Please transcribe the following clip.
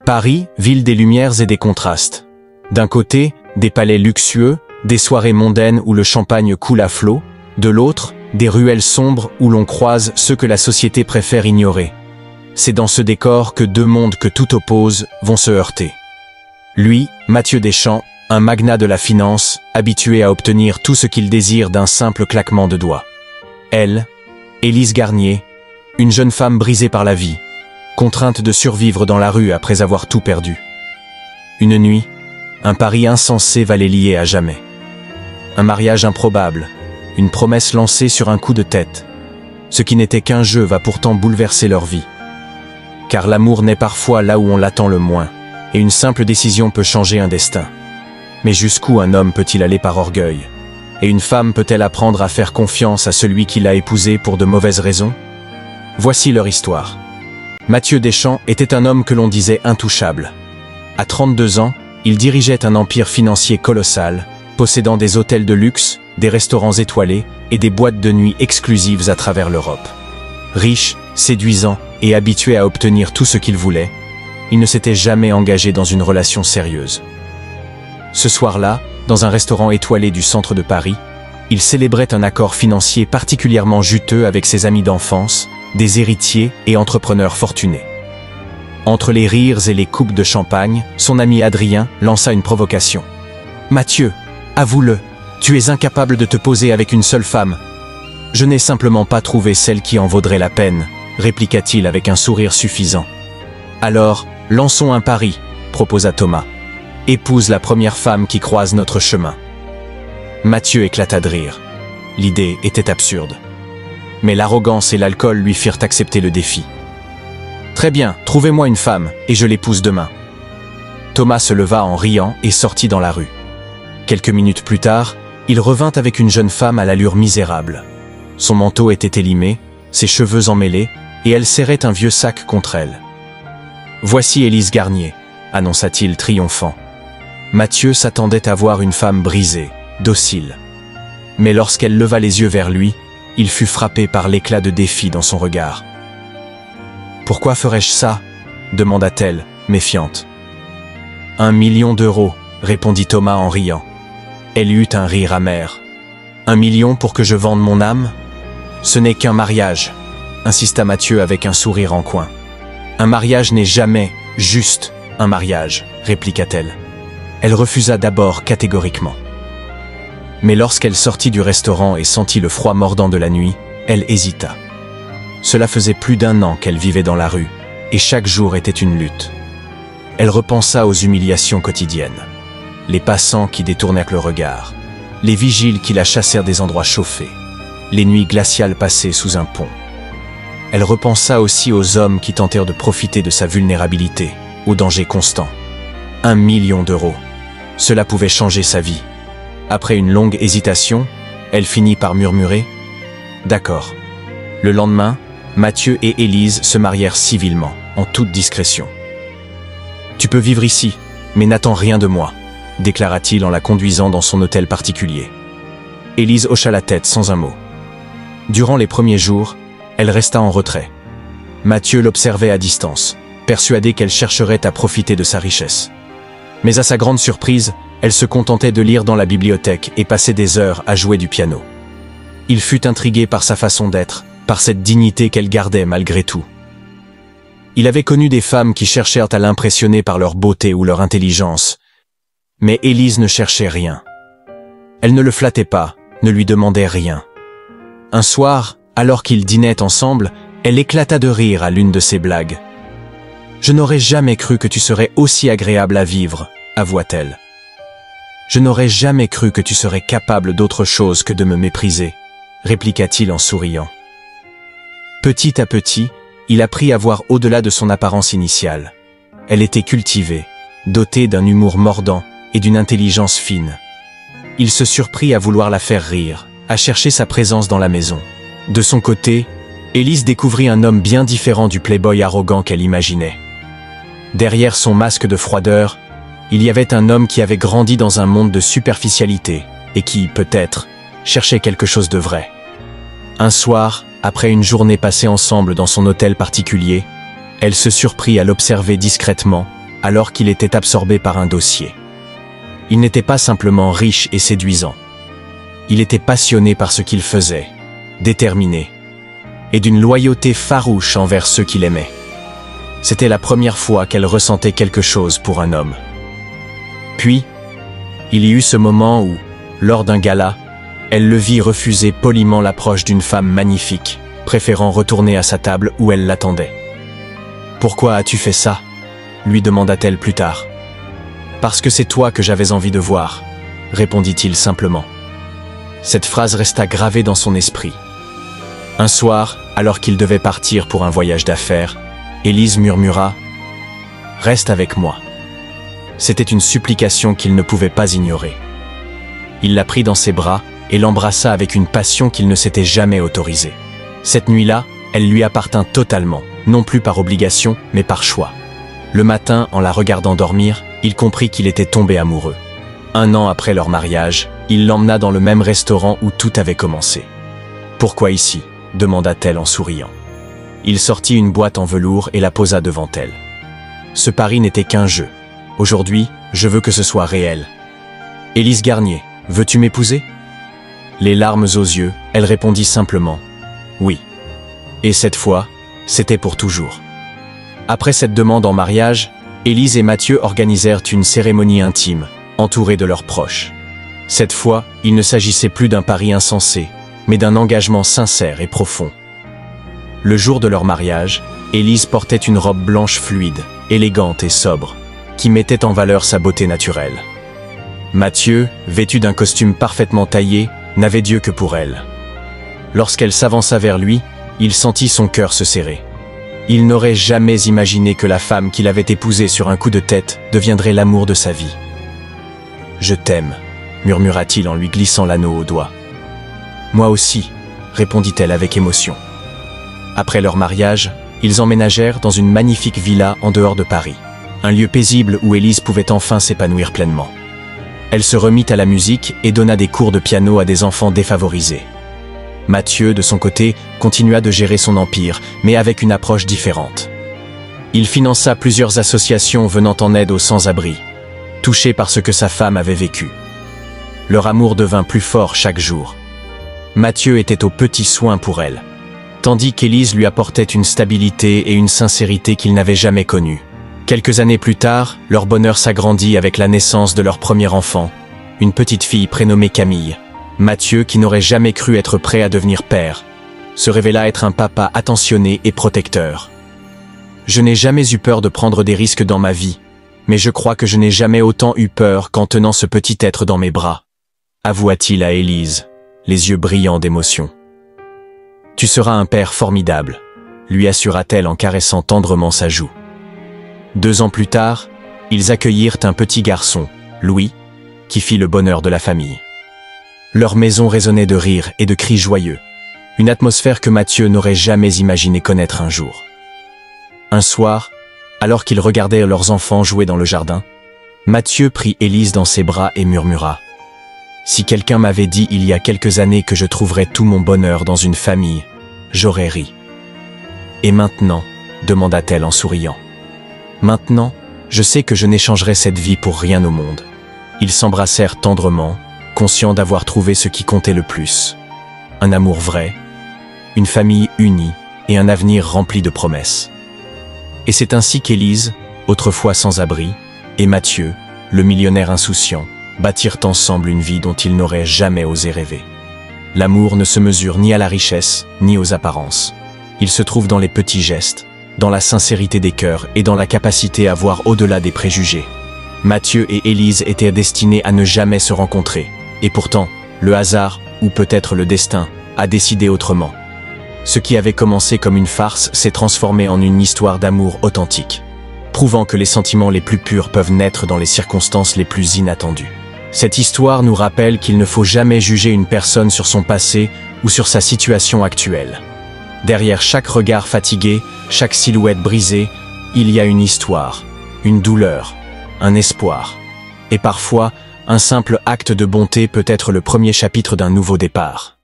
Paris, ville des lumières et des contrastes. D'un côté, des palais luxueux, des soirées mondaines où le champagne coule à flot, de l'autre, des ruelles sombres où l'on croise ceux que la société préfère ignorer. C'est dans ce décor que deux mondes que tout oppose vont se heurter. Lui, Mathieu Deschamps, un magnat de la finance, habitué à obtenir tout ce qu'il désire d'un simple claquement de doigts. Elle, Élise Garnier, une jeune femme brisée par la vie, contrainte de survivre dans la rue après avoir tout perdu. Une nuit, un pari insensé va les lier à jamais. Un mariage improbable, une promesse lancée sur un coup de tête. Ce qui n'était qu'un jeu va pourtant bouleverser leur vie. Car l'amour naît parfois là où on l'attend le moins, et une simple décision peut changer un destin. Mais jusqu'où un homme peut-il aller par orgueil? Et une femme peut-elle apprendre à faire confiance à celui qui l'a épousée pour de mauvaises raisons? Voici leur histoire. Mathieu Deschamps était un homme que l'on disait intouchable. À 32 ans, il dirigeait un empire financier colossal, possédant des hôtels de luxe, des restaurants étoilés et des boîtes de nuit exclusives à travers l'Europe. Riche, séduisant et habitué à obtenir tout ce qu'il voulait, il ne s'était jamais engagé dans une relation sérieuse. Ce soir-là, dans un restaurant étoilé du centre de Paris, il célébrait un accord financier particulièrement juteux avec ses amis d'enfance, des héritiers et entrepreneurs fortunés. Entre les rires et les coupes de champagne, son ami Adrien lança une provocation. « Mathieu, avoue-le, tu es incapable de te poser avec une seule femme. »« Je n'ai simplement pas trouvé celle qui en vaudrait la peine, » répliqua-t-il avec un sourire suffisant. « Alors, lançons un pari, » proposa Thomas. « Épouse la première femme qui croise notre chemin. » Mathieu éclata de rire. L'idée était absurde. Mais l'arrogance et l'alcool lui firent accepter le défi. « Très bien, trouvez-moi une femme, et je l'épouse demain. » Thomas se leva en riant et sortit dans la rue. Quelques minutes plus tard, il revint avec une jeune femme à l'allure misérable. Son manteau était élimé, ses cheveux emmêlés, et elle serrait un vieux sac contre elle. « Voici Élise Garnier, » annonça-t-il triomphant. Mathieu s'attendait à voir une femme brisée, docile. Mais lorsqu'elle leva les yeux vers lui, il fut frappé par l'éclat de défi dans son regard. « Pourquoi ferais-je ça ?» demanda-t-elle, méfiante. « 1 million d'euros, » répondit Thomas en riant. Elle eut un rire amer. « 1 million pour que je vende mon âme ? Ce n'est qu'un mariage, » insista Mathieu avec un sourire en coin. « Un mariage n'est jamais juste un mariage, » répliqua-t-elle. Elle refusa d'abord catégoriquement. Mais lorsqu'elle sortit du restaurant et sentit le froid mordant de la nuit, elle hésita. Cela faisait plus d'1 an qu'elle vivait dans la rue, et chaque jour était une lutte. Elle repensa aux humiliations quotidiennes. Les passants qui détournèrent le regard, les vigiles qui la chassèrent des endroits chauffés, les nuits glaciales passées sous un pont. Elle repensa aussi aux hommes qui tentèrent de profiter de sa vulnérabilité, au danger constant. 1 million d'euros. Cela pouvait changer sa vie. Après une longue hésitation, elle finit par murmurer « D'accord ». Le lendemain, Mathieu et Élise se marièrent civilement, en toute discrétion. « Tu peux vivre ici, mais n'attends rien de moi », déclara-t-il en la conduisant dans son hôtel particulier. Élise hocha la tête sans un mot. Durant les premiers jours, elle resta en retrait. Mathieu l'observait à distance, persuadé qu'elle chercherait à profiter de sa richesse. Mais à sa grande surprise, elle se contentait de lire dans la bibliothèque et passait des heures à jouer du piano. Il fut intrigué par sa façon d'être, par cette dignité qu'elle gardait malgré tout. Il avait connu des femmes qui cherchèrent à l'impressionner par leur beauté ou leur intelligence. Mais Élise ne cherchait rien. Elle ne le flattait pas, ne lui demandait rien. Un soir, alors qu'ils dînaient ensemble, elle éclata de rire à l'une de ses blagues. « Je n'aurais jamais cru que tu serais aussi agréable à vivre, » avoua-t-elle. « Je n'aurais jamais cru que tu serais capable d'autre chose que de me mépriser, » répliqua-t-il en souriant. Petit à petit, il apprit à voir au-delà de son apparence initiale. Elle était cultivée, dotée d'un humour mordant et d'une intelligence fine. Il se surprit à vouloir la faire rire, à chercher sa présence dans la maison. De son côté, Élise découvrit un homme bien différent du playboy arrogant qu'elle imaginait. Derrière son masque de froideur, il y avait un homme qui avait grandi dans un monde de superficialité et qui, peut-être, cherchait quelque chose de vrai. Un soir, après une journée passée ensemble dans son hôtel particulier, elle se surprit à l'observer discrètement, alors qu'il était absorbé par un dossier. Il n'était pas simplement riche et séduisant. Il était passionné par ce qu'il faisait, déterminé, et d'une loyauté farouche envers ceux qu'il aimait. C'était la première fois qu'elle ressentait quelque chose pour un homme. Puis, il y eut ce moment où, lors d'un gala, elle le vit refuser poliment l'approche d'une femme magnifique, préférant retourner à sa table où elle l'attendait. « Pourquoi as-tu fait ça ?» lui demanda-t-elle plus tard. « Parce que c'est toi que j'avais envie de voir », répondit-il simplement. Cette phrase resta gravée dans son esprit. Un soir, alors qu'il devait partir pour un voyage d'affaires, Élise murmura « Reste avec moi ». C'était une supplication qu'il ne pouvait pas ignorer. Il la prit dans ses bras et l'embrassa avec une passion qu'il ne s'était jamais autorisée. Cette nuit-là, elle lui appartint totalement, non plus par obligation, mais par choix. Le matin, en la regardant dormir, il comprit qu'il était tombé amoureux. 1 an après leur mariage, il l'emmena dans le même restaurant où tout avait commencé. « Pourquoi ici ?» demanda-t-elle en souriant. Il sortit une boîte en velours et la posa devant elle. « Ce pari n'était qu'un jeu. Aujourd'hui, je veux que ce soit réel. Élise Garnier, veux-tu m'épouser ?» Les larmes aux yeux, elle répondit simplement « Oui ». Et cette fois, c'était pour toujours. Après cette demande en mariage, Élise et Mathieu organisèrent une cérémonie intime, entourés de leurs proches. Cette fois, il ne s'agissait plus d'un pari insensé, mais d'un engagement sincère et profond. Le jour de leur mariage, Élise portait une robe blanche fluide, élégante et sobre, qui mettait en valeur sa beauté naturelle. Mathieu, vêtu d'un costume parfaitement taillé, n'avait d'yeux que pour elle. Lorsqu'elle s'avança vers lui, il sentit son cœur se serrer. Il n'aurait jamais imaginé que la femme qu'il avait épousée sur un coup de tête deviendrait l'amour de sa vie. « Je t'aime », murmura-t-il en lui glissant l'anneau au doigt. « Moi aussi », répondit-elle avec émotion. Après leur mariage, ils emménagèrent dans une magnifique villa en dehors de Paris, un lieu paisible où Élise pouvait enfin s'épanouir pleinement. Elle se remit à la musique et donna des cours de piano à des enfants défavorisés. Mathieu, de son côté, continua de gérer son empire, mais avec une approche différente. Il finança plusieurs associations venant en aide aux sans-abri, touchés par ce que sa femme avait vécu. Leur amour devint plus fort chaque jour. Mathieu était aux petits soins pour elle, tandis qu'Élise lui apportait une stabilité et une sincérité qu'il n'avait jamais connues. Quelques années plus tard, leur bonheur s'agrandit avec la naissance de leur premier enfant, une petite fille prénommée Camille. Mathieu, qui n'aurait jamais cru être prêt à devenir père, se révéla être un papa attentionné et protecteur. « Je n'ai jamais eu peur de prendre des risques dans ma vie, mais je crois que je n'ai jamais autant eu peur qu'en tenant ce petit être dans mes bras », avoua-t-il à Élise, les yeux brillants d'émotion. « Tu seras un père formidable », lui assura-t-elle en caressant tendrement sa joue. 2 ans plus tard, ils accueillirent un petit garçon, Louis, qui fit le bonheur de la famille. Leur maison résonnait de rires et de cris joyeux, une atmosphère que Mathieu n'aurait jamais imaginé connaître un jour. Un soir, alors qu'ils regardaient leurs enfants jouer dans le jardin, Mathieu prit Élise dans ses bras et murmura « Si quelqu'un m'avait dit il y a quelques années que je trouverais tout mon bonheur dans une famille, j'aurais ri. » « Et maintenant ?» demanda-t-elle en souriant. « Maintenant, je sais que je n'échangerai cette vie pour rien au monde. » Ils s'embrassèrent tendrement, conscients d'avoir trouvé ce qui comptait le plus. Un amour vrai, une famille unie et un avenir rempli de promesses. Et c'est ainsi qu'Élise, autrefois sans abri, et Mathieu, le millionnaire insouciant, bâtirent ensemble une vie dont ils n'auraient jamais osé rêver. L'amour ne se mesure ni à la richesse, ni aux apparences. Il se trouve dans les petits gestes, dans la sincérité des cœurs et dans la capacité à voir au-delà des préjugés. Mathieu et Élise étaient destinés à ne jamais se rencontrer, et pourtant, le hasard, ou peut-être le destin, a décidé autrement. Ce qui avait commencé comme une farce s'est transformé en une histoire d'amour authentique, prouvant que les sentiments les plus purs peuvent naître dans les circonstances les plus inattendues. Cette histoire nous rappelle qu'il ne faut jamais juger une personne sur son passé ou sur sa situation actuelle. Derrière chaque regard fatigué, chaque silhouette brisée, il y a une histoire, une douleur, un espoir. Et parfois, un simple acte de bonté peut être le premier chapitre d'un nouveau départ.